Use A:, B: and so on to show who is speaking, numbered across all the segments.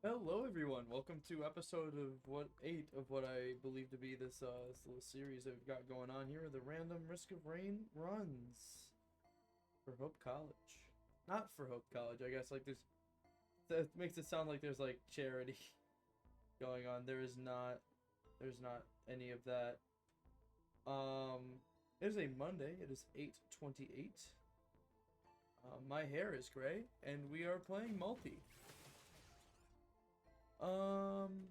A: Hello, everyone. Welcome to episode of what 8 of what I believe to be this little series that we've got going on here. The random Risk of Rain runs for Hope College. Not for Hope College, I guess. Like that makes it sound like there's like charity going on. There is not. There's not any of that. It is a Monday. It is 8:28. My hair is gray, and we are playing multi. Um.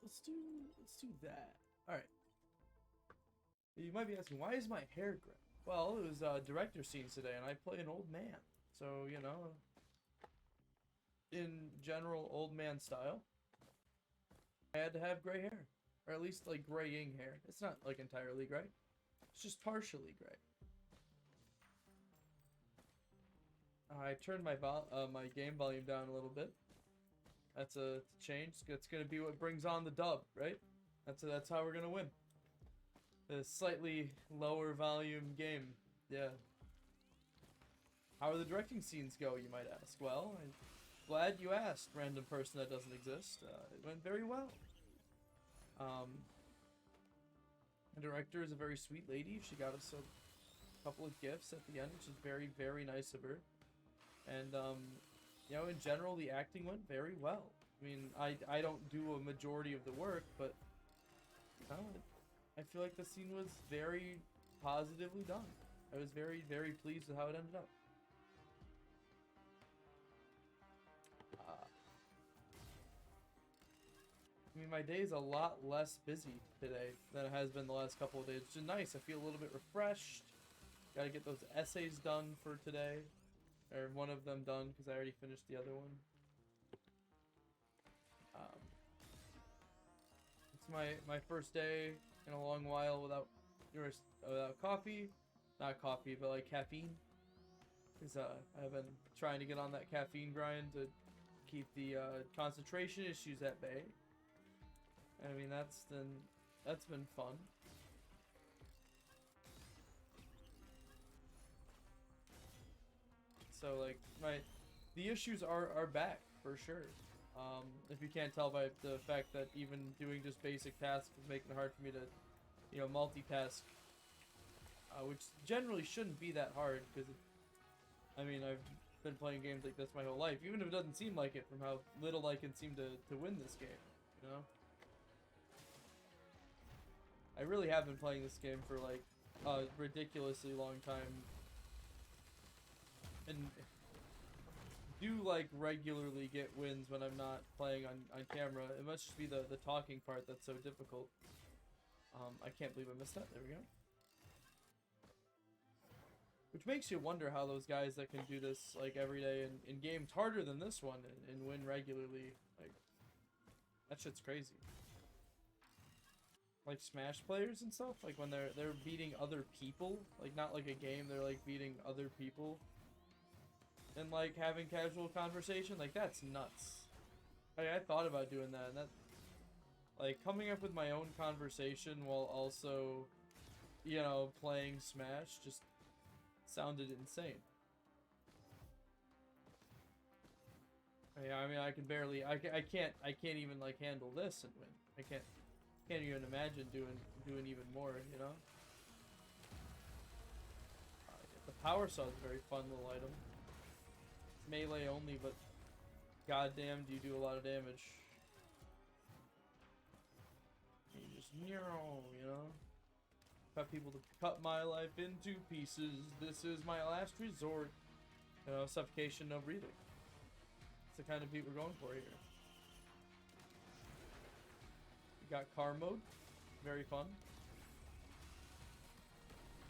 A: Let's do that. All right. You might be asking, why is my hair gray? Well, it was director scenes today, and I play an old man. So in general old man style, I had to have gray hair, or at least like graying hair. It's not like entirely gray. It's just partially gray. I turned my game volume down a little bit. That's a change. It's gonna be what brings on the dub, right? That's how we're gonna win. A slightly lower volume game. Yeah. How are the directing scenes go, you might ask? Well, I'm glad you asked, random person that doesn't exist. It went very well. Um, the director is a very sweet lady. She got us a couple of gifts at the end, which is very, very nice of her. And, in general, the acting went very well. I mean, I don't do a majority of the work, but I feel like the scene was very positively done. I was very, very pleased with how it ended up. Uh, I mean, my day is a lot less busy today than it has been the last couple of days, which is nice. I feel a little bit refreshed. Got to get those essays done for today. Or one of them done, because I already finished the other one. Um, it's my first day in a long while without coffee. Not coffee, but like caffeine. Because I've been trying to get on that caffeine grind to keep the concentration issues at bay. I mean, that's been fun. So like the issues are back for sure. If you can't tell by the fact that even doing just basic tasks is making it hard for me to, multitask, which generally shouldn't be that hard because, I mean, I've been playing games like this my whole life, even if it doesn't seem like it from how little I can seem to win this game, you know? I really have been playing this game for like a ridiculously long time, and do like regularly get wins when I'm not playing on camera. It must just be the talking part that's so difficult. I can't believe I missed that. There we go. Which makes you wonder how those guys that can do this like every day in games harder than this one and win regularly, like, that shit's crazy. Like Smash players and stuff, like when they're beating other people, like not like a game, they're like beating other people and like having casual conversation, like that's nuts. I thought about doing that, and that, like, coming up with my own conversation while also, playing Smash just sounded insane. Yeah, I mean, I can barely, I can't even like handle this and win. I can't even imagine doing even more, you know. The power saw is a very fun little item. It's melee only, but goddamn, do you do a lot of damage. You just, you know. Cut people to cut my life into pieces. This is my last resort. Suffocation, no breathing. It's the kind of beat we're going for here. We got car mode, very fun.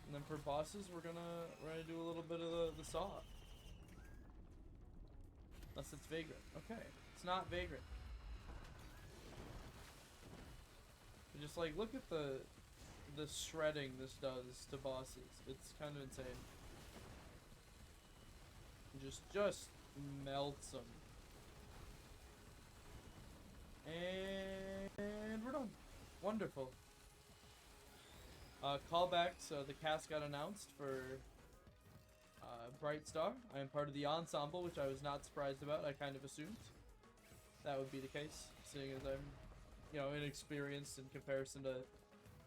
A: And then for bosses, we're gonna do a little bit of the saw. Unless it's vagrant. Okay, it's not vagrant. But just like look at the shredding this does to bosses. It's kind of insane. Just melts them. And we're done. Wonderful. Callbacks. The cast got announced for Bright Star. I am part of the ensemble, which I was not surprised about. I kind of assumed that would be the case, seeing as I'm, you know, inexperienced in comparison to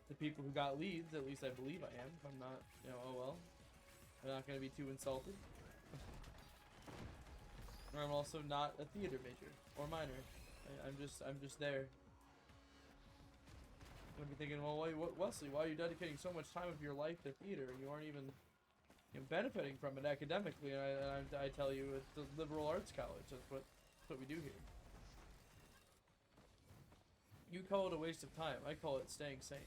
A: the people who got leads. At least I believe I am. If I'm not, you know, oh well. I'm not going to be too insulted. I'm also not a theater major or minor. I'm just there. I'm gonna be thinking, well, Wesley, why are you dedicating so much time of your life to theater and you aren't even, you know, benefiting from it academically? And I tell you, it's the liberal arts college. That's what we do here. You call it a waste of time. I call it staying sane.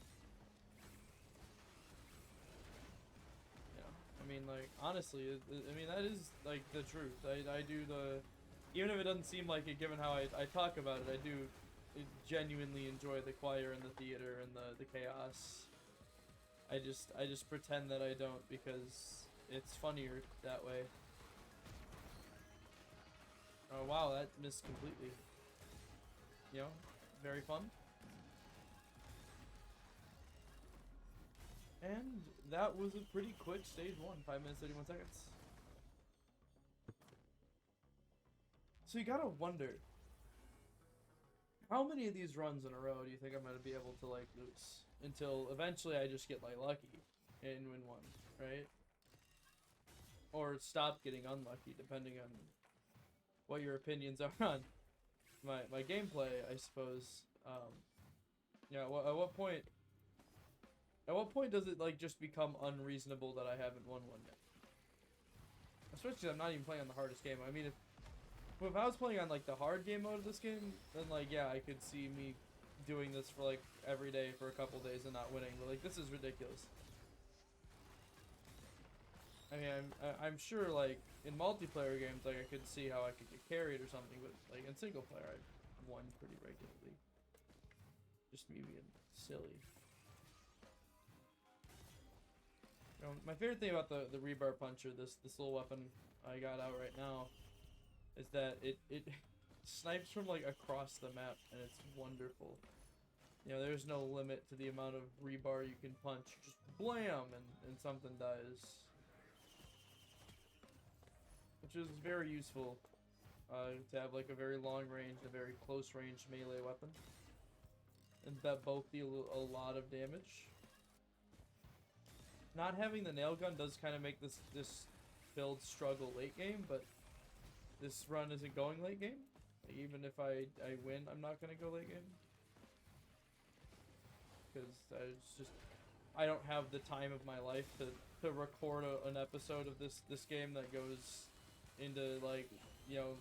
A: You know, I mean, like, honestly, I mean, that is, like, the truth. I do the, even if it doesn't seem like it given how I talk about it, I do genuinely enjoy the choir and the theater and the chaos. I just pretend that I don't because it's funnier that way. Oh wow, that missed completely. You know, very fun. And that was a pretty quick stage 1, 5 minutes 31 seconds. So you gotta wonder, how many of these runs in a row do you think I'm gonna be able to like lose? Until eventually I just get like lucky and win one, right? Or stop getting unlucky, depending on what your opinions are on my gameplay, I suppose. Yeah. At what point does it like just become unreasonable that I haven't won one yet? Especially I'm not even playing on the hardest game. I mean, if I was playing on like the hard game mode of this game, then like yeah, I could see me doing this for like every day for a couple days and not winning. But like this is ridiculous. I mean, I'm sure like in multiplayer games, like I could see how I could get carried or something, but like in single player, I've won pretty regularly. Just me being silly. You know, my favorite thing about the rebar puncher, this little weapon I got out right now, is that it snipes from like across the map, and it's wonderful. You know, there's no limit to the amount of rebar you can punch. Just blam, and something dies. Which is very useful to have like a very long range, a very close range melee weapon. And that both deal a lot of damage. Not having the nail gun does kind of make this build struggle late game, but this run isn't going late game. Even if I win, I'm not going to go late game. Because I don't have the time of my life to record an episode of this game that goes into like, you know,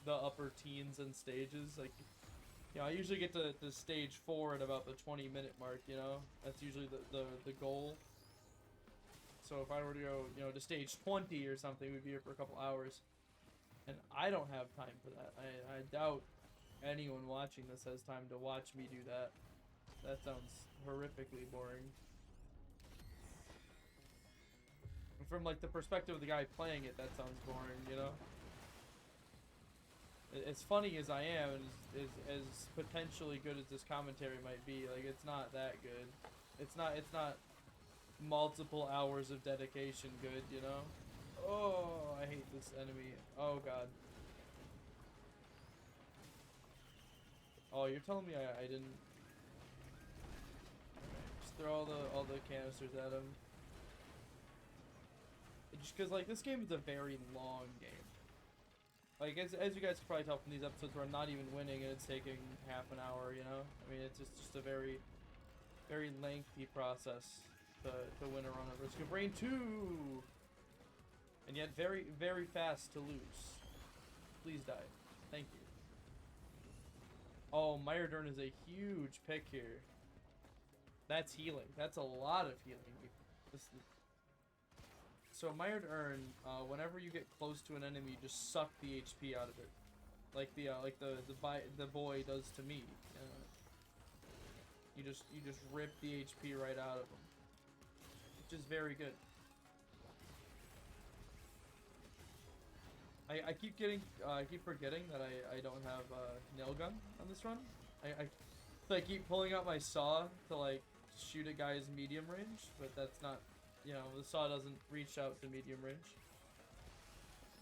A: the upper teens and stages. Like, you know, I usually get to stage 4 at about the 20-minute mark, you know? That's usually the goal. So if I were to go, you know, to stage 20 or something, we'd be here for a couple hours. And I don't have time for that. I doubt anyone watching this has time to watch me do that. That sounds horrifically boring. And from like the perspective of the guy playing it, that sounds boring, you know? As funny as I am, and as potentially good as this commentary might be, like it's not that good. It's not multiple hours of dedication good, you know? Oh, I hate this enemy. Oh god. Oh, you're telling me I didn't. Okay, just throw all the canisters at him. Just because like this game is a very long game. Like as you guys can probably tell from these episodes where I'm not even winning and it's taking half an hour, you know? I mean, it's just a very lengthy process to win a run of Risk of Rain 2. And yet very, very fast to lose. Please die. Thank you. Oh, Mire Dern is a huge pick here. That's healing. That's a lot of healing. So Mired Urn, whenever you get close to an enemy, you just suck the HP out of it, like the boy does to me. You just rip the HP right out of him, which is very good. I keep forgetting that I don't have a nail gun on this run. I keep pulling out my saw to like shoot a guy's medium range, but that's not. You know, the saw doesn't reach out to medium range.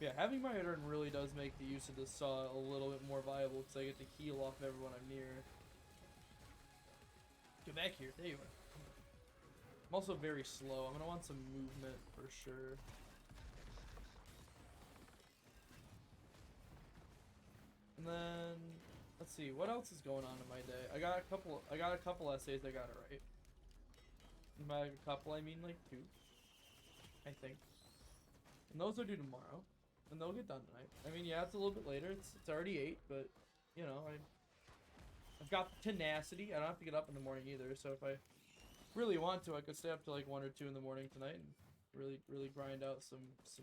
A: Yeah, having my turn really does make the use of the saw a little bit more viable because I get to heal off everyone I'm near. Get back here. There you are. I'm also very slow. I'm gonna want some movement for sure. And then let's see what else is going on in my day. I got a couple essays I gotta write. And by a couple I mean like 2, I think. And those are due tomorrow, and they'll get done tonight. I mean, yeah, it's a little bit later. It's already 8, but you know, I've got tenacity. I don't have to get up in the morning either. So if I really want to, I could stay up till like 1 or 2 in the morning tonight and really grind out some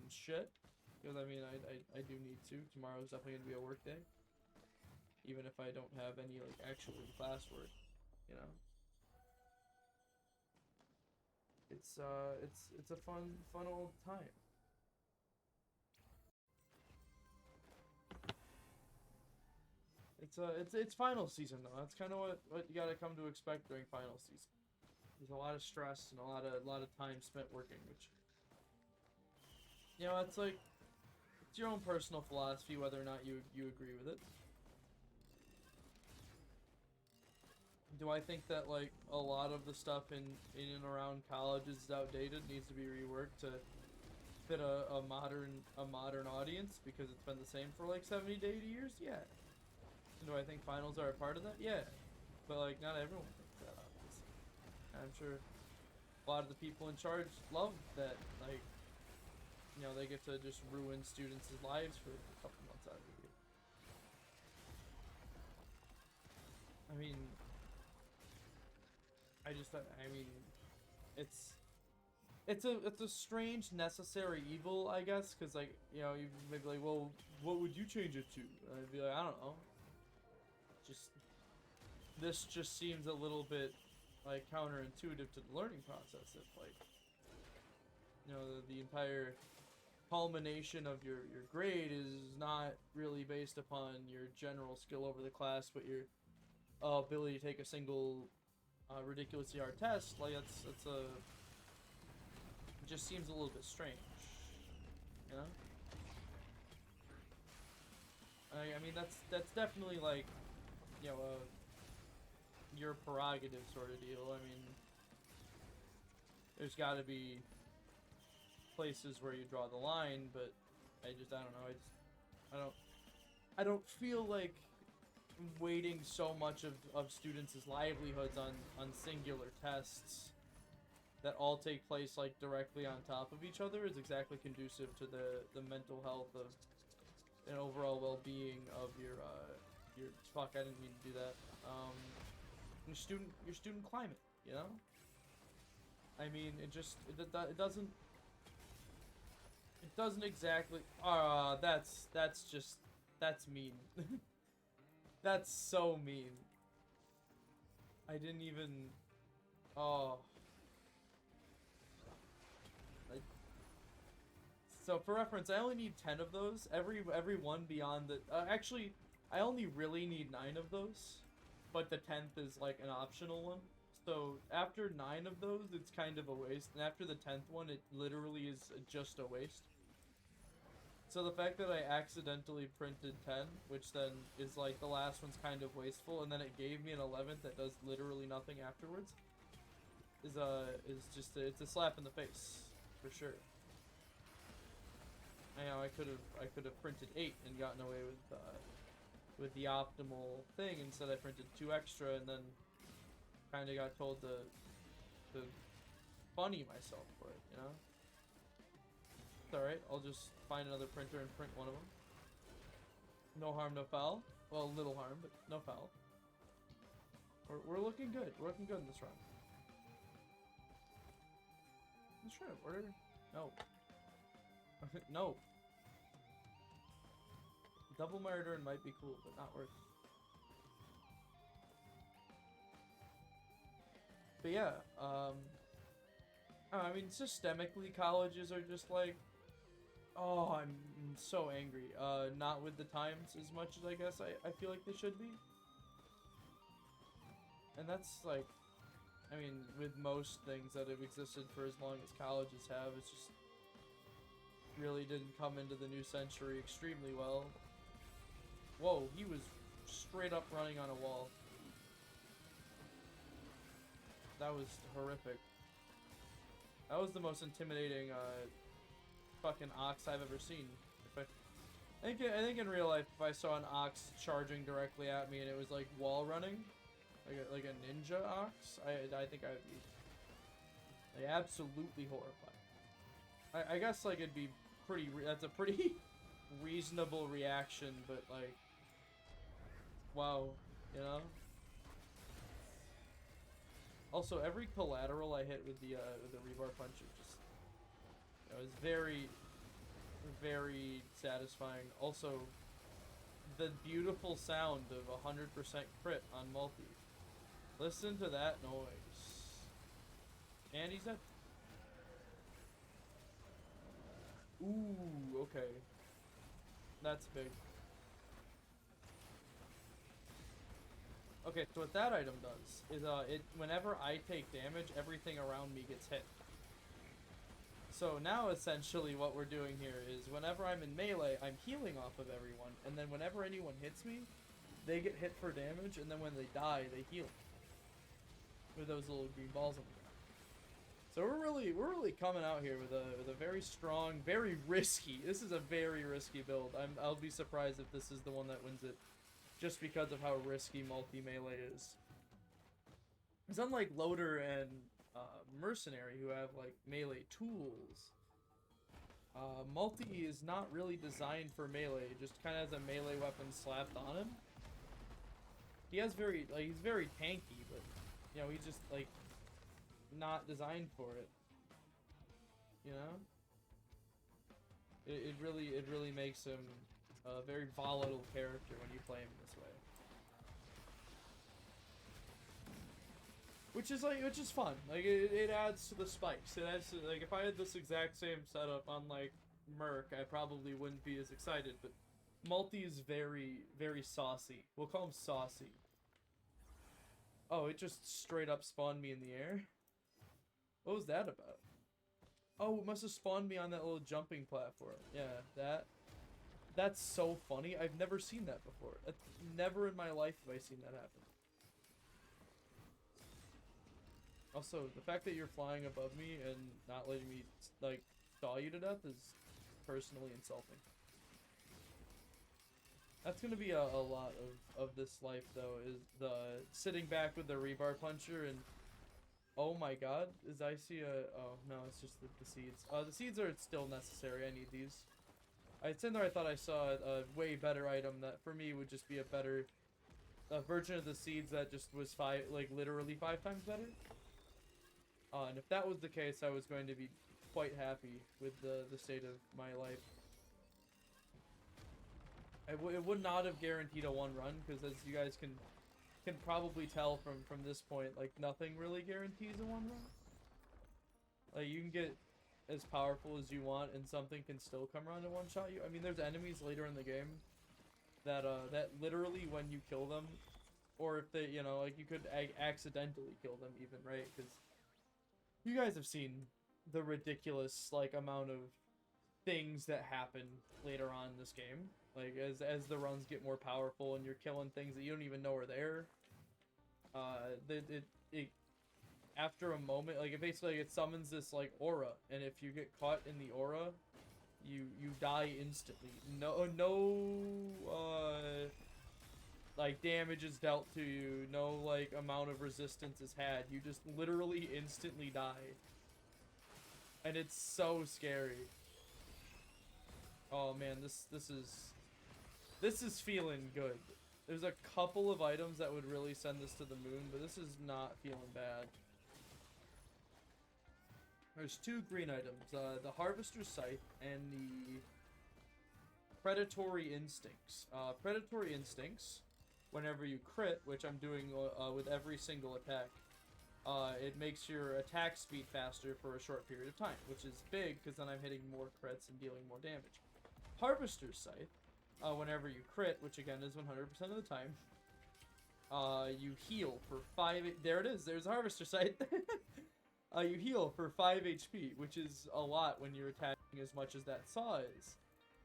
A: shit. Because I mean, I do need to. Tomorrow's definitely gonna be a work day, even if I don't have any like actual class work, you know. It's a fun old time. It's final season though. That's kind of what you gotta come to expect during final season. There's a lot of stress and a lot of time spent working, which, you know, it's like, it's your own personal philosophy whether or not you agree with it. Do I think that like a lot of the stuff in and around college is outdated, needs to be reworked to fit a modern audience because it's been the same for like 70 to 80 years? Yeah. Do I think finals are a part of that? Yeah. But like not everyone thinks that, obviously. I'm sure a lot of the people in charge love that, like, you know, they get to just ruin students' lives for a couple months out of the year. I mean, it's a strange necessary evil, I guess, because like, you know, you may be like, well, what would you change it to? And I'd be like, I don't know. This just seems a little bit like counterintuitive to the learning process. If like, you know, the entire culmination of your grade is not really based upon your general skill over the class, but your ability to take a single ridiculously hard test. Like that's a, it just seems a little bit strange, you know. I mean that's definitely like, you know, your prerogative sort of deal. I mean, there's got to be places where you draw the line, but I don't know. I don't feel like weighting so much of students' livelihoods on singular tests that all take place like directly on top of each other is exactly conducive to the mental health of and overall well-being of your fuck, I didn't mean to do that. Your student climate, you know? I mean, it doesn't exactly that's mean. That's so mean. I didn't even, oh. So for reference, I only need 10 of those. Every one beyond the actually I only really need 9 of those, but the 10th is like an optional one. So after 9 of those, it's kind of a waste, and after the 10th one, it literally is just a waste. So the fact that I accidentally printed 10, which then is like the last one's kind of wasteful, and then it gave me an 11th that does literally nothing afterwards, is just it's a slap in the face for sure. I know I could have printed 8 and gotten away with the optimal thing. Instead, I printed 2 extra and then kind of got told to funny myself for it, you know? It's alright, I'll just find another printer and print one of them. No harm, no foul. Well, little harm, but no foul. We're looking good. We're looking good in this run. Let's try to order. No. No. Double murder might be cool, but not worth it. But yeah, I mean, systemically, colleges are just like, oh, I'm so angry. Not with the times as much as I guess I feel like they should be. And that's like, I mean, with most things that have existed for as long as colleges have, it's just really didn't come into the new century extremely well. Whoa, he was straight up running on a wall. That was horrific. That was the most intimidating fucking ox I've ever seen. I think in real life, if I saw an ox charging directly at me and it was like wall running, like a ninja ox, I think I would be like absolutely horrified. I guess like it'd be that's a pretty reasonable reaction, but like, wow, you know. Also, every collateral I hit with the rebar puncher just, you know, is very, very satisfying. Also, the beautiful sound of 100% crit on multi. Listen to that noise. And he's at. Ooh, okay. That's big. Okay, so what that item does is whenever I take damage, everything around me gets hit. So now essentially what we're doing here is whenever I'm in melee, I'm healing off of everyone, and then whenever anyone hits me, they get hit for damage, and then when they die, they heal with those little green balls on the ground. So we're really coming out here with a very strong, very risky. This is a very risky build. I'll be surprised if this is the one that wins it, just because of how risky multi-melee is. It's unlike Loader and Mercenary, who have like melee tools. Multi is not really designed for melee, just kind of has a melee weapon slapped on him. He has he's very tanky, but you know, he's just like not designed for it. You know? It really makes him a very volatile character when you play him this way. Which is fun. Like it adds to the spice. It adds to, like, if I had this exact same setup on like Merc, I probably wouldn't be as excited, but multi is very, very saucy. We'll call him saucy. Oh, it just straight up spawned me in the air. What was that about? Oh, it must have spawned me on that little jumping platform. Yeah, that's so funny. I've never seen that before. Never in my life have I seen that happen. Also, the fact that you're flying above me and not letting me, like, saw you to death is personally insulting. That's gonna be a lot of this life, though, is the sitting back with the rebar puncher and... Oh my god, I see oh, no, it's just the seeds. The seeds are still necessary, I need these. It's in there, I thought I saw a way better item that, for me, would just be a better... version of the seeds that just was literally 5 times better. And if that was the case, I was going to be quite happy with the state of my life. It would not have guaranteed a 1 run, because as you guys can probably tell from this point, like, nothing really guarantees a 1 run. Like, you can get as powerful as you want, and something can still come around and one-shot you. I mean, there's enemies later in the game that literally, when you kill them, or if they, you know, like, you could accidentally kill them even, right? Because you guys have seen the ridiculous, like, amount of things that happen later on in this game. Like, as the runs get more powerful and you're killing things that you don't even know are there. After a moment, like, it summons this, like, aura. And if you get caught in the aura, you die instantly. Like, damage is dealt to you. No, like, amount of resistance is had. You just literally instantly die. And it's so scary. Oh man, this is feeling good. There's a couple of items that would really send this to the moon, but this is not feeling bad. There's 2 green items, the Harvester's Scythe and the Predatory Instincts. Predatory Instincts, whenever you crit, which I'm doing with every single attack, it makes your attack speed faster for a short period of time, which is big because then I'm hitting more crits and dealing more damage. Harvester's Scythe, whenever you crit, which again is 100% of the time, you heal for 5... There it is, there's a Harvester's Scythe. You heal for 5 HP, which is a lot when you're attacking. as much as that saw is.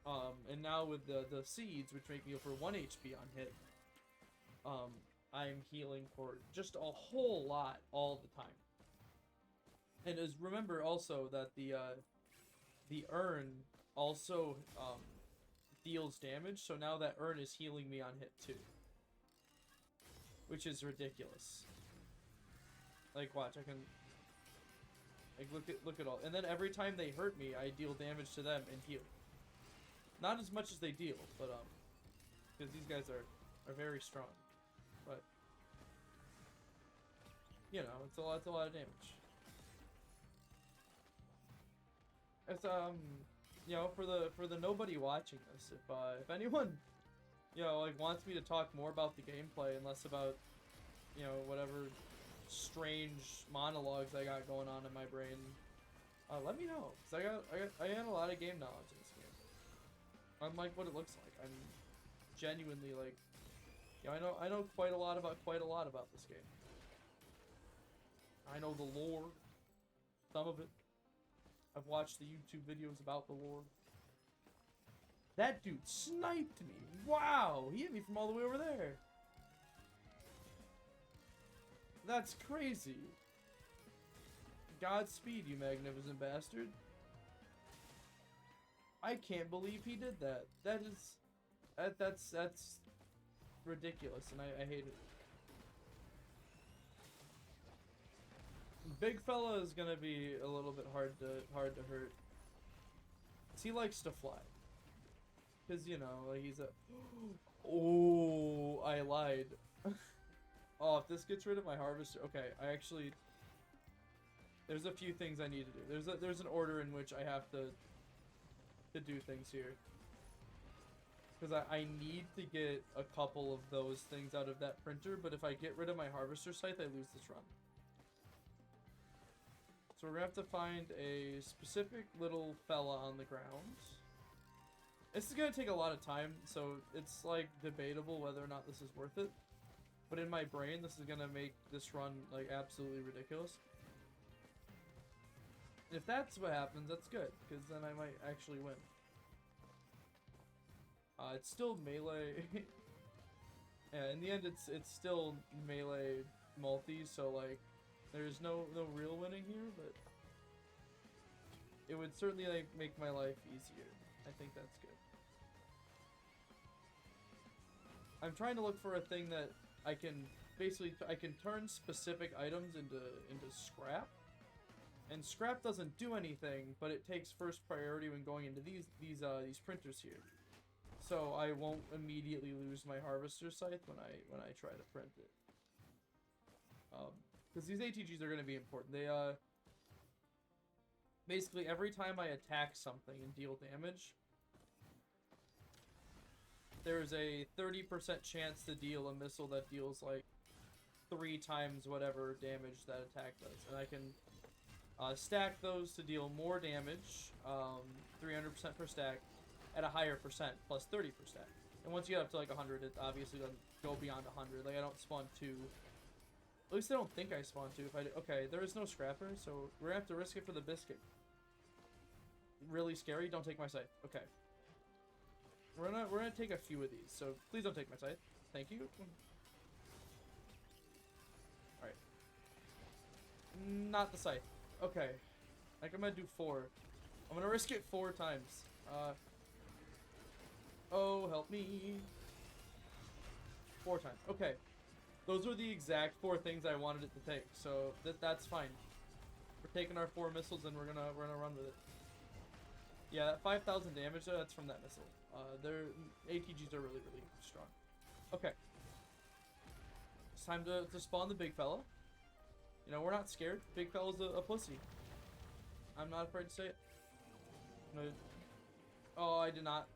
A: And now with the seeds, which make me go for 1 HP on hit, I'm healing for just a whole lot all the time. And remember also that the urn also deals damage, so now that urn is healing me on hit too, which is ridiculous. Like, watch, I can, like, look at all, and then every time they hurt me, I deal damage to them and heal. Not as much as they deal, but because these guys are very strong, but you know, it's a lot of damage. It's you know, for the nobody watching this, if anyone, you know, like, wants me to talk more about the gameplay and less about, you know, whatever strange monologues I got going on in my brain, let me know, because I got a lot of game knowledge in this game. Unlike what it looks like, I'm genuinely, like, you know, I know quite a lot about this game. I know the lore, some of it. I've watched the YouTube videos about the lore. That dude sniped me. Wow, he hit me from all the way over there. That's crazy. Godspeed, you magnificent bastard. I can't believe he did that. That's ridiculous, and I hate it. Big fella is gonna be a little bit hard to hurt. He likes to fly. Cause, you know, like, he's a oh, I lied. Oh, if this gets rid of my harvester, okay, I actually, there's a few things I need to do. There's an order in which I have to do things here. Because I need to get a couple of those things out of that printer, but if I get rid of my harvester scythe, I lose this run. So we're gonna have to find a specific little fella on the ground. This is gonna take a lot of time, so it's, like, debatable whether or not this is worth it. But in my brain, this is gonna make this run, like, absolutely ridiculous. If that's what happens, that's good, because then I might actually win. It's still melee. Yeah, in the end, it's still melee multi, so, like, there's no real winning here, but it would certainly, like, make my life easier. I think that's good. I'm trying to look for a thing that I can turn specific items into scrap. And scrap doesn't do anything, but it takes first priority when going into these printers here. So I won't immediately lose my harvester scythe when I try to print it. Because these ATGs are going to be important. They basically every time I attack something and deal damage, there's a 30% chance to deal a missile that deals, like, 3 times whatever damage that attack does. And I can stack those to deal more damage, 300% per stack, at a higher percent, plus 30%. And once you get up to, like, 100, it obviously doesn't go beyond 100. Like, I don't spawn 2. At least I don't think I spawn 2. If I okay, there is no scrapper, so we're gonna have to risk it for the biscuit. Really scary? Don't take my scythe. Okay. We're gonna take a few of these, so please don't take my scythe. Thank you. Alright. Not the scythe. Okay. I think I'm gonna do 4. I'm gonna risk it 4 times. Oh, help me. 4 times. Okay. Those are the exact 4 things I wanted it to take, so that's fine. We're taking our 4 missiles and we're gonna run with it. Yeah, that 5,000 damage though, that's from that missile. Their ATGs are really, really strong. Okay. It's time to spawn the big fella. You know, we're not scared. Big fella's a pussy. I'm not afraid to say it. No. Oh, I did not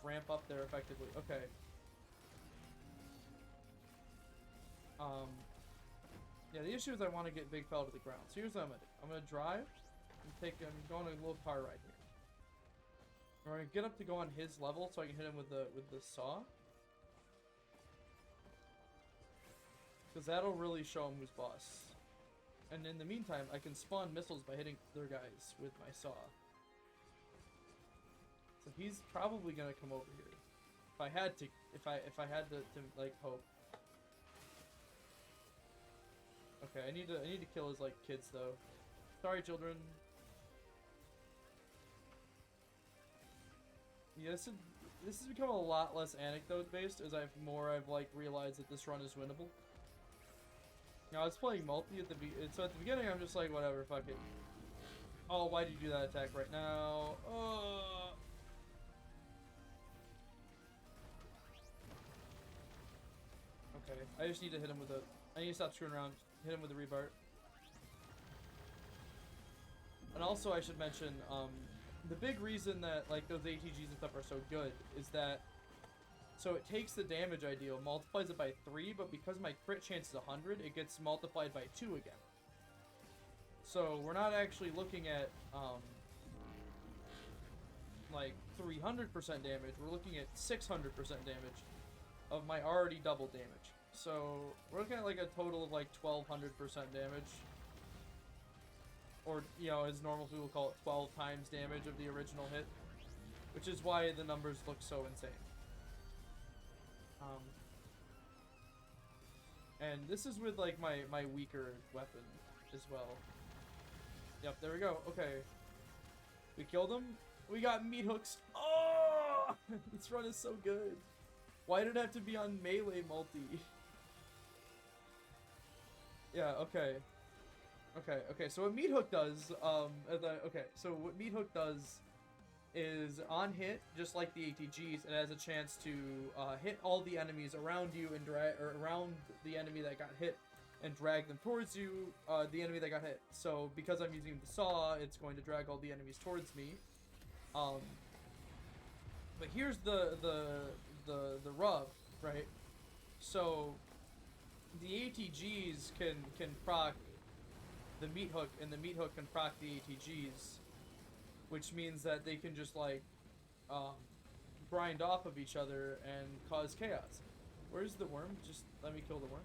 A: ramp up there effectively. Okay. Yeah, the issue is I want to get big fella to the ground. So here's what I'm gonna do. I'm gonna drive and I'm going on a little car ride here. We're gonna get up to go on his level so I can hit him with the saw. Because that'll really show him who's boss. And in the meantime, I can spawn missiles by hitting their guys with my saw. So he's probably gonna come over here. If I had to, if I had to like hope. Okay, I need to kill his like kids though. Sorry, children. Yeah, this has become a lot less anecdote based as I've like realized that this run is winnable. Now I was playing multi at the so at the beginning I'm just like whatever, fuck it. Oh, why did you do that attack right now? Okay, I just need to hit him with a. I need to stop screwing around. Hit him with a rebart. And also, I should mention, the big reason that like those ATGs and stuff are so good is that, so it takes the damage ideal, multiplies it by 3, but because my crit chance is 100, it gets multiplied by 2 again. So we're not actually looking at like 300% damage. We're looking at 600% damage of my already double damage. So we're looking at like a total of like 1200% damage. Or, you know, as normal people call it, 12 times damage of the original hit. Which is why the numbers look so insane. And this is with like my weaker weapon as well. Yep, there we go. Okay. We killed him. We got meat hooks. Oh! This run is so good. Why did it have to be on melee multi? Yeah, okay. Okay, so what Meat Hook does, so what Meat Hook does is on hit, just like the ATGs, it has a chance to hit all the enemies around you and around the enemy that got hit and drag them towards you, the enemy that got hit. So because I'm using the saw, it's going to drag all the enemies towards me. But here's the rub, right? So the ATGs can proc the Meat Hook, and the Meat Hook can proc the ATGs, which means that they can just like grind off of each other and cause chaos. Where's the worm? Just let me kill the worm.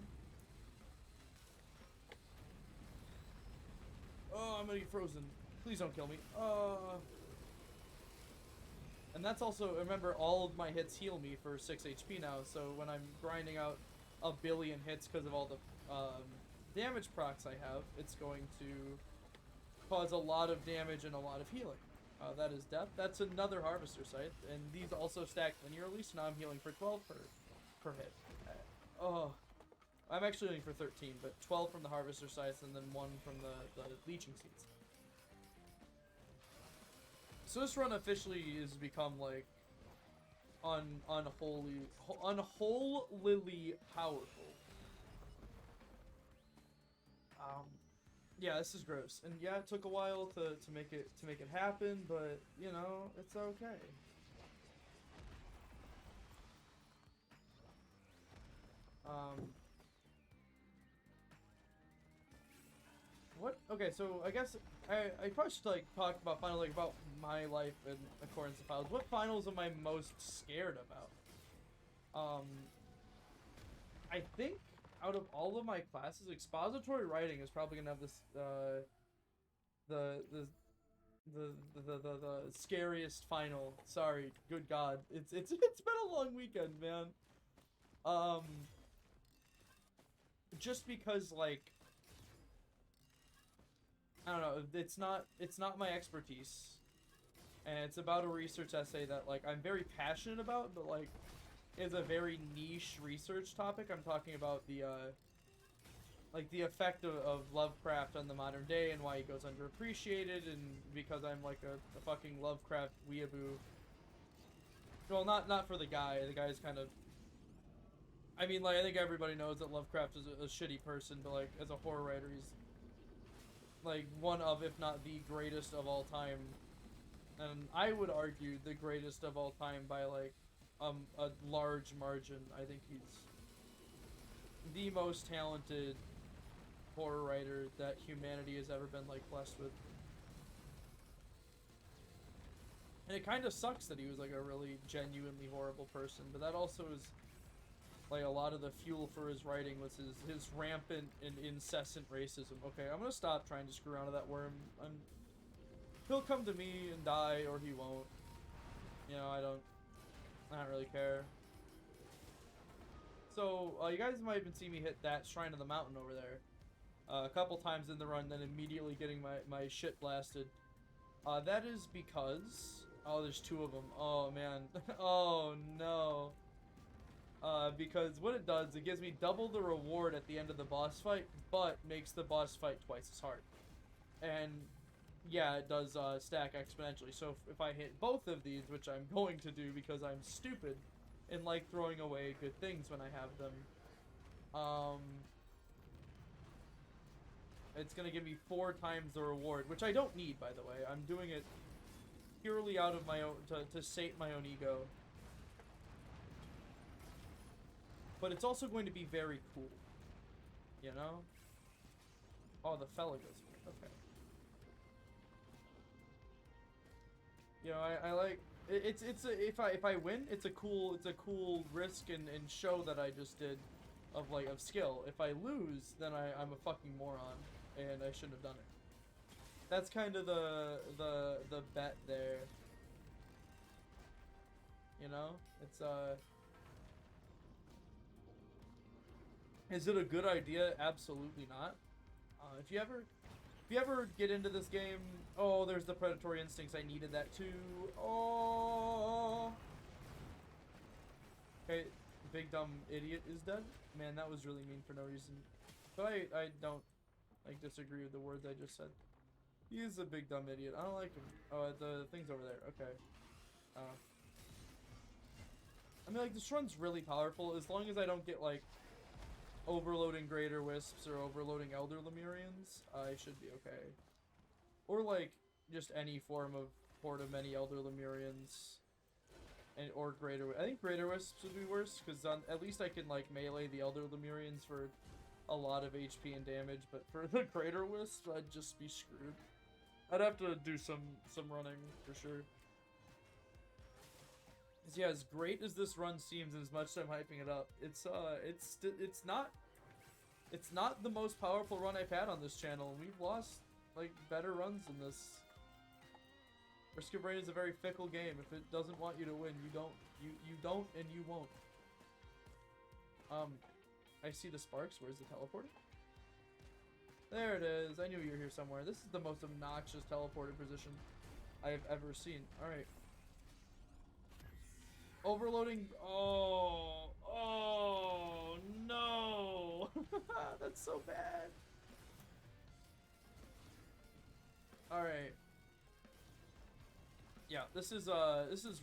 A: Oh, I'm gonna get frozen. Please don't kill me. And that's also, remember, all of my hits heal me for 6 HP now, so when I'm grinding out a billion hits because of all the damage procs I have, it's going to cause a lot of damage and a lot of healing. That is death. That's another Harvester Scythe, and these also stack linearly, so now I'm healing for 12 per hit. I'm actually healing for 13, but 12 from the Harvester Scythe and then 1 from the Leeching Seeds. So this run officially has become like unholily powerful. Yeah, this is gross, and yeah, it took a while to make it happen, but you know, it's okay. What? Okay, so I guess I probably should like talk about finally about my life in accordance to finals. What finals am I most scared about? I think out of all of my classes, expository writing is probably gonna have this the scariest final. Sorry, good God, it's been a long weekend, man. Just because like, I don't know, it's not my expertise, and it's about a research essay that like I'm very passionate about, but like is a very niche research topic. I'm talking about the like the effect of Lovecraft on the modern day and why he goes underappreciated, and because I'm like a fucking Lovecraft weeaboo. Well, not for the guy. The guy's kind of, I mean, like, I think everybody knows that Lovecraft is a shitty person, but like as a horror writer, he's like one of, if not the greatest of all time, and I would argue the greatest of all time by like a large margin. I think he's the most talented horror writer that humanity has ever been like blessed with. And it kind of sucks that he was like a really genuinely horrible person, but that also is like a lot of the fuel for his writing was his rampant and incessant racism. Okay, I'm gonna stop trying to screw around with that worm. He'll come to me and die, or he won't. You know, I don't really care. So, you guys might even see me hit that Shrine of the Mountain over there a couple times in the run, then immediately getting my shit blasted. That is because... Oh, there's two of them. Oh, man. Oh, no. Because what it does, it gives me double the reward at the end of the boss fight, but makes the boss fight twice as hard. And, yeah, it does stack exponentially. So if I hit both of these, which I'm going to do because I'm stupid and like throwing away good things when I have them, it's going to give me 4 times the reward, which I don't need, by the way. I'm doing it purely out of my own, to sate my own ego. But it's also going to be very cool. You know? Oh, the fella goes weird. Okay. You know, I like... If I win, it's a cool risk and show that I just did of skill. If I lose, then I'm a fucking moron and I shouldn't have done it. That's kind of the bet there. You know? It's is it a good idea? Absolutely not. If you ever get into this game, oh, there's the predatory instincts. I needed that too. Oh. Okay, big dumb idiot is dead. Man, that was really mean for no reason. But I don't disagree with the words I just said. He is a big dumb idiot. I don't like him. Oh, the thing's over there. Okay. I mean, this run's really powerful as long as I don't get overloading Greater Wisps or overloading Elder Lemurians. I should be okay. Or just any form of horde of many Elder Lemurians. Or Greater... I think Greater Wisps would be worse, because at least I can, melee the Elder Lemurians for a lot of HP and damage, but for the Greater Wisps, I'd just be screwed. I'd have to do some running, for sure. Because, yeah, as great as this run seems, and as much as I'm hyping it up, it's not the most powerful run I've had on this channel. We've lost, better runs than this. Risk of Rain is a very fickle game. If it doesn't want you to win, you don't, and you won't. I see the sparks. Where's the teleporter? There it is. I knew you were here somewhere. This is the most obnoxious teleported position I have ever seen. Alright. Overloading. Oh. Oh, no. That's so bad. Alright. Yeah, this is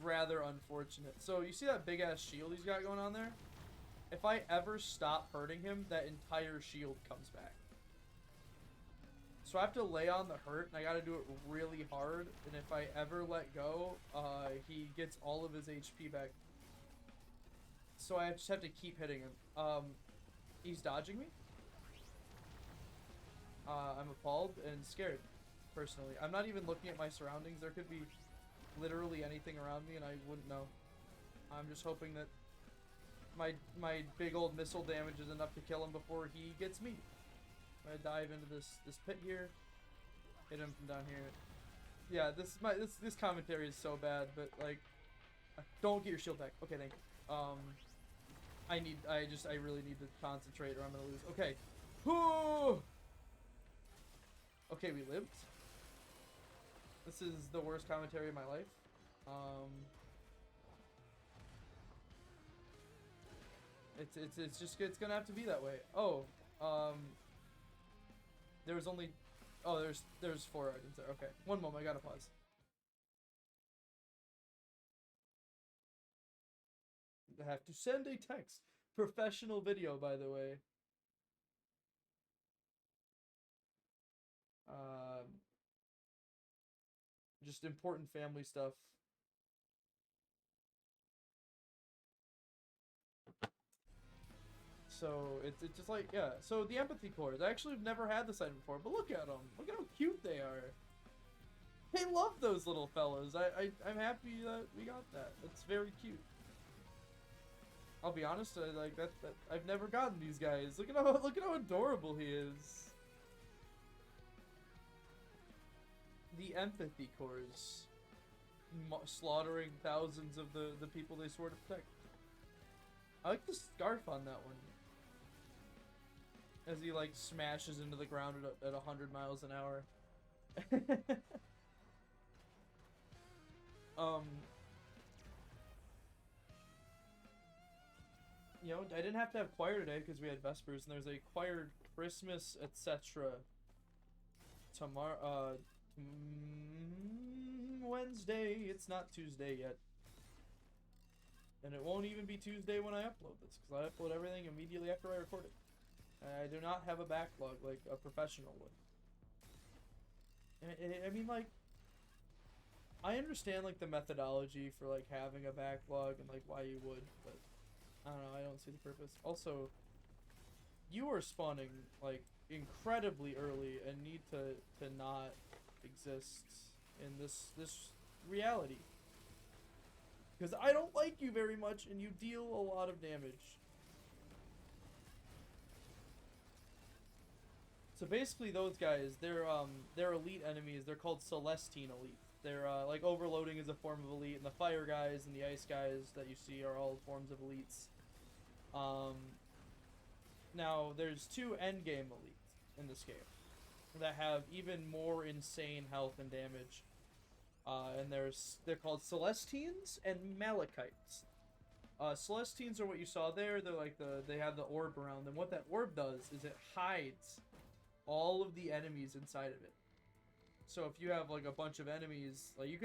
A: rather unfortunate. So, you see that big-ass shield he's got going on there? If I ever stop hurting him, that entire shield comes back. So I have to lay on the hurt, and I gotta do it really hard, and if I ever let go, he gets all of his HP back. So I just have to keep hitting him. He's dodging me. I'm appalled and scared, personally. I'm not even looking at my surroundings. There could be literally anything around me, and I wouldn't know. I'm just hoping that my big old missile damage is enough to kill him before he gets me. I dive into this pit here, hit him from down here. Yeah, this commentary is so bad, but don't get your shield back. Okay, thank you. I really need to concentrate or I'm gonna lose. Okay. Whew! Okay, we lived. This is the worst commentary of my life. It's gonna have to be that way. Oh, there was only... Oh, there's 4 items there. Okay. One moment, I gotta pause. I have to send a text. Professional video, by the way. Just important family stuff. So it's just yeah. So the empathy cores. I actually have never had this item before, but look at them. Look at how cute they are. I love those little fellas. I'm happy that we got that. It's very cute. I'll be honest. I've never gotten these guys. Look at how adorable he is. The empathy cores. slaughtering thousands of the people they swore to protect. I like the scarf on that one. As he like smashes into the ground at 100 miles an hour. You know, I didn't have to have choir today because we had Vespers, and there's a choir Christmas, etc. tomorrow, Wednesday. It's not Tuesday yet. And it won't even be Tuesday when I upload this, because I upload everything immediately after I record it. I do not have a backlog like a professional would. I mean, like, I understand, like, the methodology for, like, having a backlog and, like, why you would, but I don't know, I don't see the purpose. Also, you are spawning, like, incredibly early and need to not exist in this reality. Because I don't like you very much, and you deal a lot of damage. So basically, those guys, they're elite enemies. They're called Celestine elite. They're like overloading is a form of elite, and the fire guys and the ice guys that you see are all forms of elites. Now there's 2 endgame elites in this game that have even more insane health and damage. And they're called Celestines and Malachites. Celestines are what you saw there. They're like they have the orb around them. What that orb does is it hides all of the enemies inside of it. So if you have like a bunch of enemies, like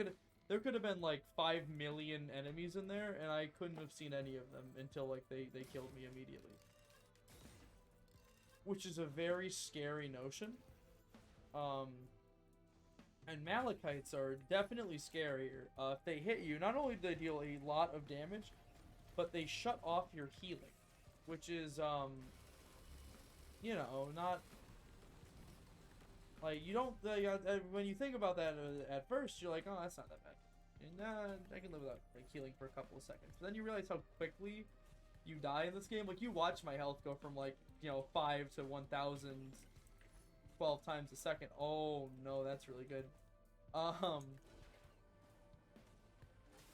A: there could have been like 5 million enemies in there, and I couldn't have seen any of them until like they killed me immediately. Which is a very scary notion. And Malachites are definitely scarier. If they hit you, not only do they deal a lot of damage, but they shut off your healing, which is, you know, not, like, you don't, when you think about that at first, you're like, oh, that's not that bad. And, I can live without, like, healing for a couple of seconds. But then you realize how quickly you die in this game. Like, you watch my health go from, like, you know, 5 to 1,000 12 times a second. Oh, no, that's really good.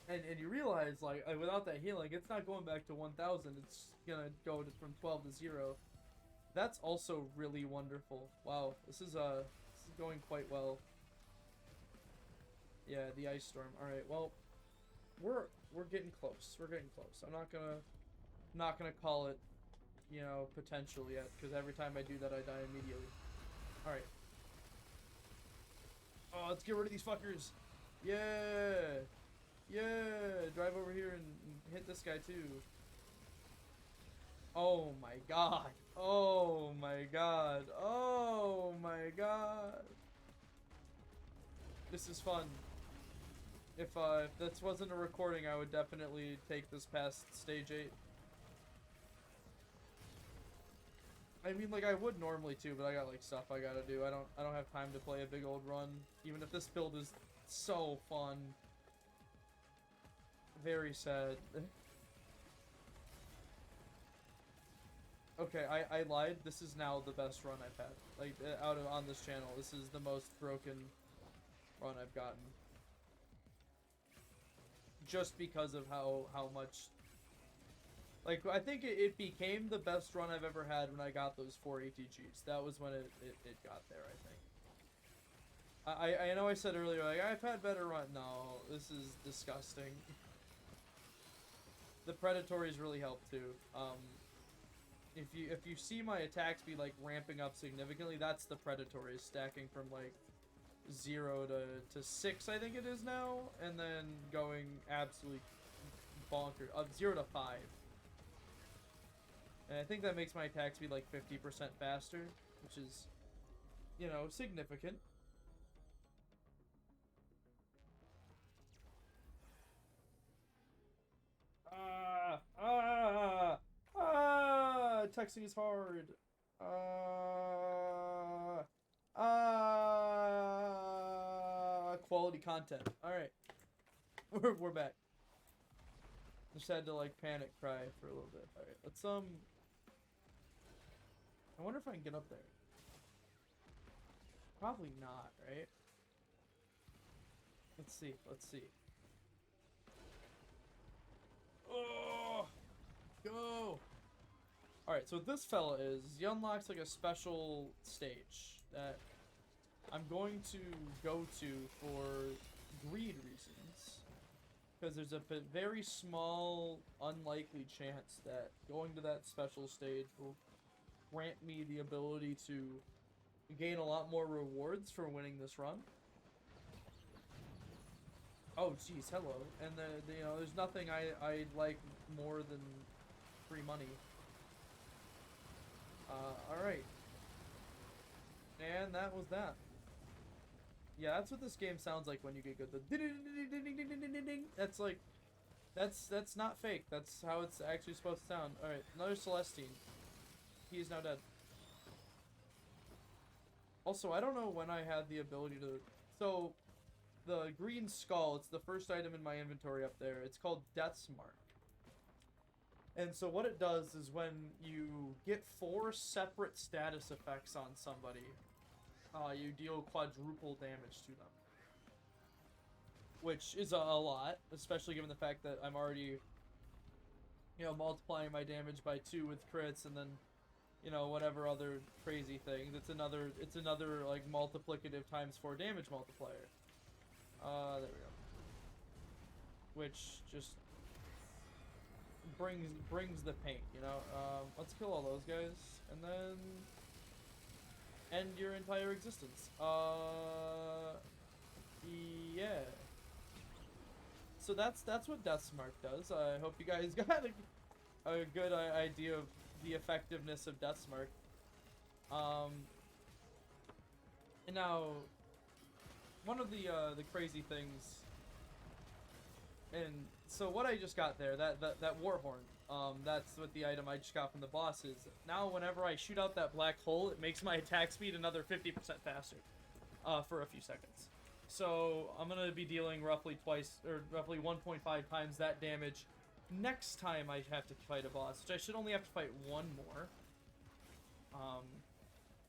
A: And you realize, like, without that healing, it's not going back to 1,000. It's gonna go from 12 to 0. That's also really wonderful. Wow, this is going quite well. Yeah, the ice storm. All right, well, we're getting close. We're getting close. I'm not gonna call it, you know, potential yet, because every time I do that, I die immediately. All right. Oh, let's get rid of these fuckers. Yeah. Yeah. Drive over here and hit this guy too. Oh my god. Oh my god. Oh my god. This is fun. If this wasn't a recording, I would definitely take this past stage 8. I mean, like, I would normally too, but I got, like, stuff I gotta do. I don't have time to play a big old run, even if this build is so fun. Very sad. Okay, I lied. This is now the best run I've had. Like, on this channel, this is the most broken run I've gotten. Just because of how much... Like, I think it became the best run I've ever had when I got those 4 ATGs. That was when it got there, I think. I know I said earlier, like, I've had better run. No, this is disgusting. The Predatories really help, too. If you see my attack speed, like, ramping up significantly, that's the Predatories stacking from, like, 0 to 6, I think it is now, and then going absolutely bonkers. 0 to 5. And I think that makes my attack speed like 50% faster, which is, you know, significant. Texting is hard. Quality content. Alright. We're back. Just had to, like, panic cry for a little bit. Alright, let's, I wonder if I can get up there. Probably not, right? Let's see. Let's see. Oh, go. Alright, so what this fella is, he unlocks like a special stage that I'm going to go to for greed reasons. Because there's a very small, unlikely chance that going to that special stage will grant me the ability to gain a lot more rewards for winning this run. Oh, geez, hello. And you know, there's nothing I like more than free money. Alright. And that was that. Yeah, that's what this game sounds like when you get good. The ding ding ding ding ding ding ding ding. That's like, that's not fake. That's how it's actually supposed to sound. All right, another Celestine. He is now dead. Also, I don't know when I had the ability to. So, the green skull. It's the first item in my inventory up there. It's called Death's Mark. And so what it does is when you get 4 separate status effects on somebody, you deal quadruple damage to them. Which is a lot, especially given the fact that I'm already, you know, multiplying my damage by 2 with crits and then, you know, whatever other crazy things. It's another like multiplicative times 4 damage multiplier. There we go. Which just brings the pain, you know. Let's kill all those guys and then end your entire existence. Yeah. So that's what Death's Mark does. I hope you guys got a good idea of the effectiveness of Death's Mark. And now one of the crazy things, and so what I just got there, that Warhorn, that's what the item I just got from the boss is. Now whenever I shoot out that black hole, it makes my attack speed another 50% faster for a few seconds. So I'm gonna be dealing roughly 1.5 times that damage next time I have to fight a boss, which I should only have to fight one more.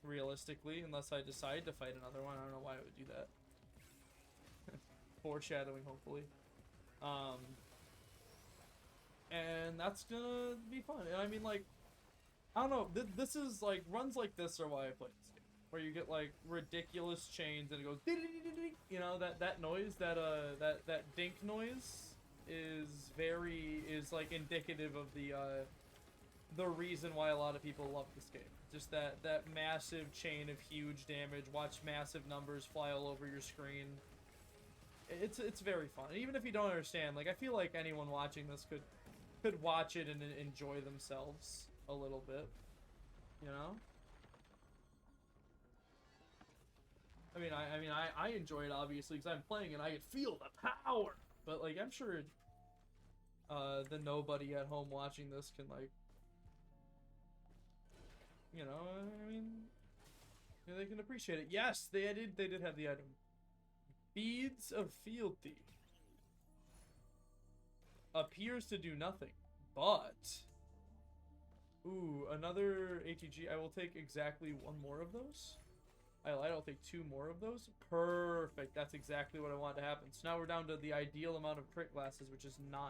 A: Realistically, unless I decide to fight another one. I don't know why I would do that. Foreshadowing, hopefully. And that's gonna be fun. And I mean, like, I don't know, this is like, runs like this are why I play this game. Where you get like ridiculous chains and it goes, you know, that noise, that dink noise is like indicative of the reason why a lot of people love this game. Just that massive chain of huge damage, watch massive numbers fly all over your screen. It's very fun. Even if you don't understand, like, I feel like anyone watching this could watch it and enjoy themselves a little bit, you know? I enjoy it obviously because I'm playing and I can feel the power. But like, I'm sure the nobody at home watching this can, like, you know, I mean, yeah, they can appreciate it. Yes, they did have the item. Beads of Fealty. Appears to do nothing, but ooh, another ATG. I will take exactly one more of those. I lied, I'll take 2 more of those. Perfect. That's exactly what I want to happen. So now we're down to the ideal amount of crit glasses, which is 9.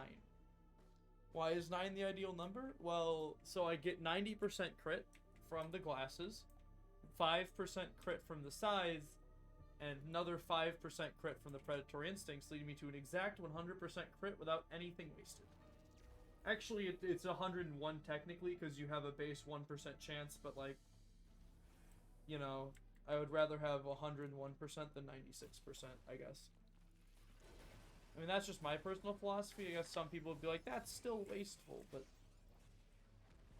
A: Why is 9 the ideal number? Well, so I get 90% crit from the glasses, 5% crit from the size, and another 5% crit from the predatory instincts, leading me to an exact 100% crit without anything wasted. Actually, it's 101 technically, because you have a base 1% chance, but, like, you know, I would rather have 101% than 96%, I guess. I mean, that's just my personal philosophy. I guess some people would be like, that's still wasteful, but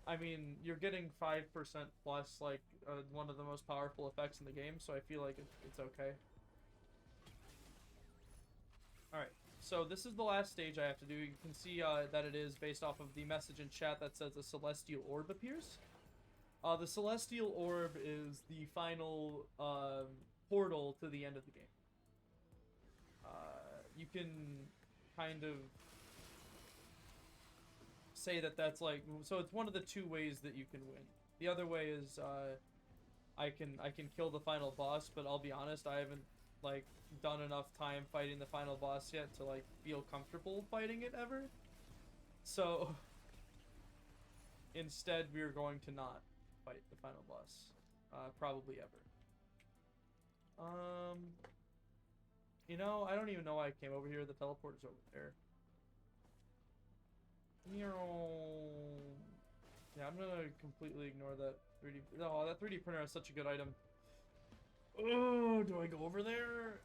A: I mean, you're getting 5% plus, like, one of the most powerful effects in the game, so I feel like it's okay. Alright, so this is the last stage I have to do. You can see that it is based off of the message in chat that says a Celestial Orb appears. The Celestial Orb is the final portal to the end of the game. You can kind of say that's like, so it's one of the 2 ways that you can win. The other way is I can kill the final boss, but I'll be honest, I haven't, like, done enough time fighting the final boss yet to, like, feel comfortable fighting it ever. So instead, we are going to not fight the final boss, probably ever. You know, I don't even know why I came over here. The teleporter's over there. Yeah, I'm gonna completely ignore that 3D. No, that 3D printer is such a good item. Oh, do I go over there?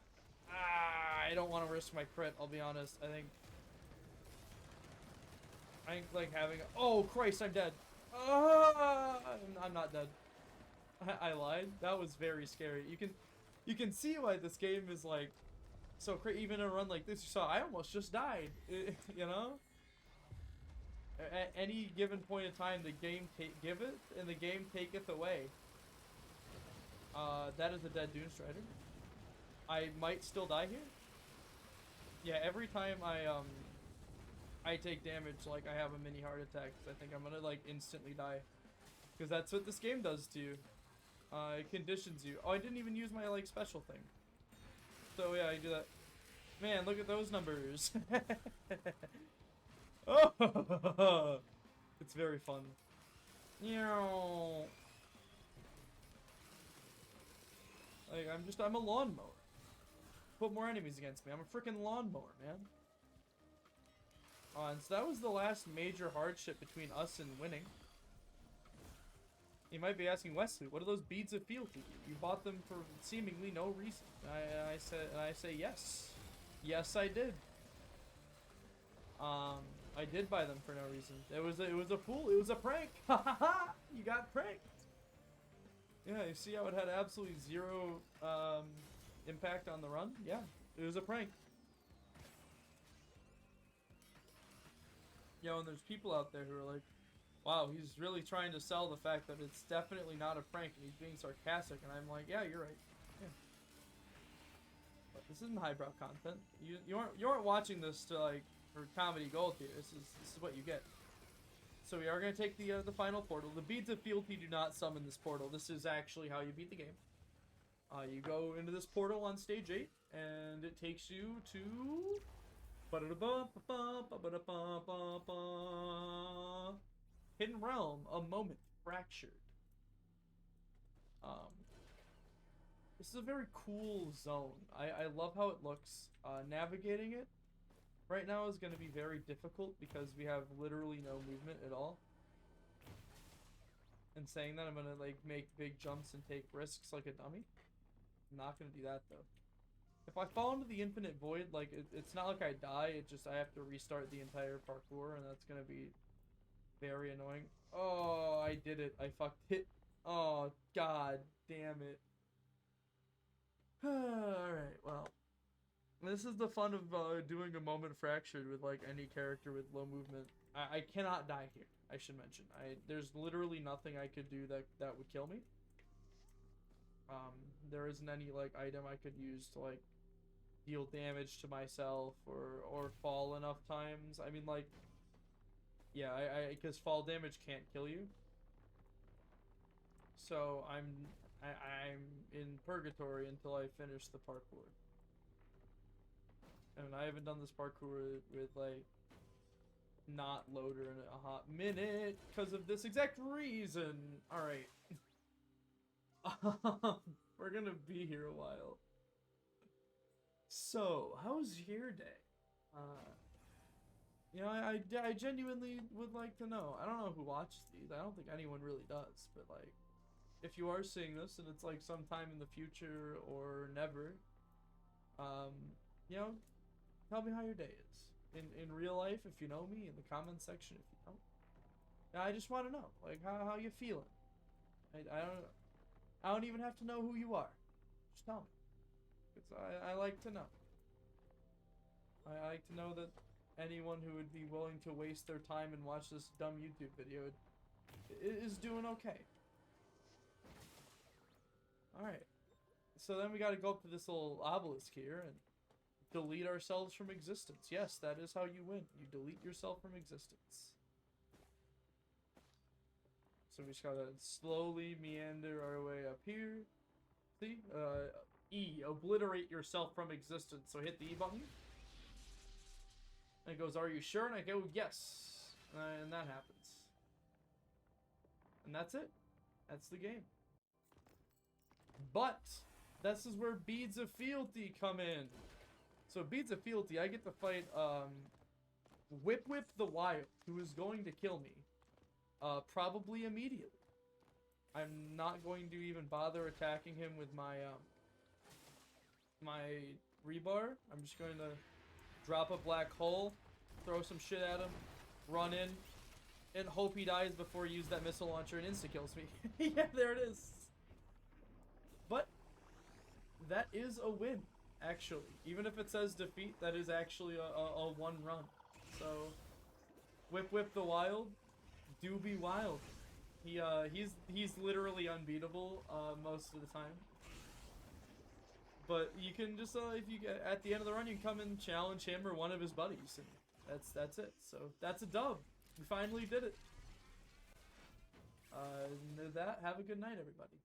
A: Ah, I don't want to risk my crit. I'll be honest. I think like having. Oh Christ, I'm dead. Ah, I'm not dead. I lied. That was very scary. You can see why this game is like so crazy. Even in a run like this, you saw I almost just died. You know. At any given point in time, the game giveth and the game taketh away. That is a dead Dune Strider. I might still die here. Yeah, every time I take damage, like I have a mini heart attack. I think I'm gonna like instantly die, because that's what this game does to you. It conditions you. Oh, I didn't even use my like special thing. So yeah, I do that. Man, look at those numbers. Oh, it's very fun. Like I'm a lawnmower. Put more enemies against me. I'm a freaking lawnmower, man. And so that was the last major hardship between us and winning. You might be asking, Wesley, what are those beads of fealty? You bought them for seemingly no reason. I say yes. Yes, I did. I did buy them for no reason. It was a fool. It was a prank. Ha ha ha! You got pranked. Yeah, you see how it had absolutely zero impact on the run? Yeah, it was a prank. Yo, and there's people out there who are like, wow, he's really trying to sell the fact that it's definitely not a prank and he's being sarcastic. And I'm like, yeah, you're right. Yeah. But this isn't highbrow content. You aren't watching this to like for comedy gold here. This is what you get. So we are going to take the final portal. The beads of fealty do not summon this portal. This is actually how you beat the game. You go into this portal on stage 8, and it takes you to Hidden Realm, a moment fractured. This is a very cool zone. I love how it looks. Navigating it right now is going to be very difficult because we have literally no movement at all. And saying that, I'm going to like make big jumps and take risks like a dummy. I'm not going to do that though. If I fall into the infinite void, like it's not like I die, I have to restart the entire parkour, and that's going to be very annoying. Oh, I did it. I fucked it. Oh, god damn it. Alright, well. This is the fun of doing a moment fractured with like any character with low movement. I cannot die here, I should mention. There's literally nothing I could do that would kill me. There isn't any like item I could use to like deal damage to myself or fall enough times. I mean, like, yeah, because fall damage can't kill you. So I'm in purgatory until I finish the parkour. And I haven't done this parkour with like not loader in a hot minute because of this exact reason. All right. We're gonna be here a while. So, how's your day? You know, I genuinely would like to know. I don't know who watches these. I don't think anyone really does. But, like, if you are seeing this and it's, like, sometime in the future or never, you know, tell me how your day is. In real life, if you know me, in the comments section if you don't. Yeah, I just want to know, like, how you feeling. I don't even have to know who you are. Just tell me. Because I like to know. I like to know that anyone who would be willing to waste their time and watch this dumb YouTube video is doing okay. Alright. So then we gotta go up to this little obelisk here and delete ourselves from existence. Yes, that is how you win. You delete yourself from existence. So we just gotta slowly meander our way up here. See? E, obliterate yourself from existence. So hit the E button. And it goes, are you sure? And I go, yes. And that happens. And that's it. That's the game. But this is where Beads of Fealty come in. So Beads of Fealty, I get to fight Whip the Wild, who is going to kill me. Probably immediately. I'm not going to even bother attacking him with my my rebar. I'm just going to drop a black hole, throw some shit at him, run in, and hope he dies before he uses that missile launcher and insta-kills me. Yeah, there it is. But that is a win, actually. Even if it says defeat, that is actually a one run. So, Whip the Wild, do be wild. He's literally unbeatable most of the time. But you can just if you get at the end of the run, you can come and challenge him or one of his buddies, and that's it. So that's a dub. We finally did it. And with that, have a good night, everybody.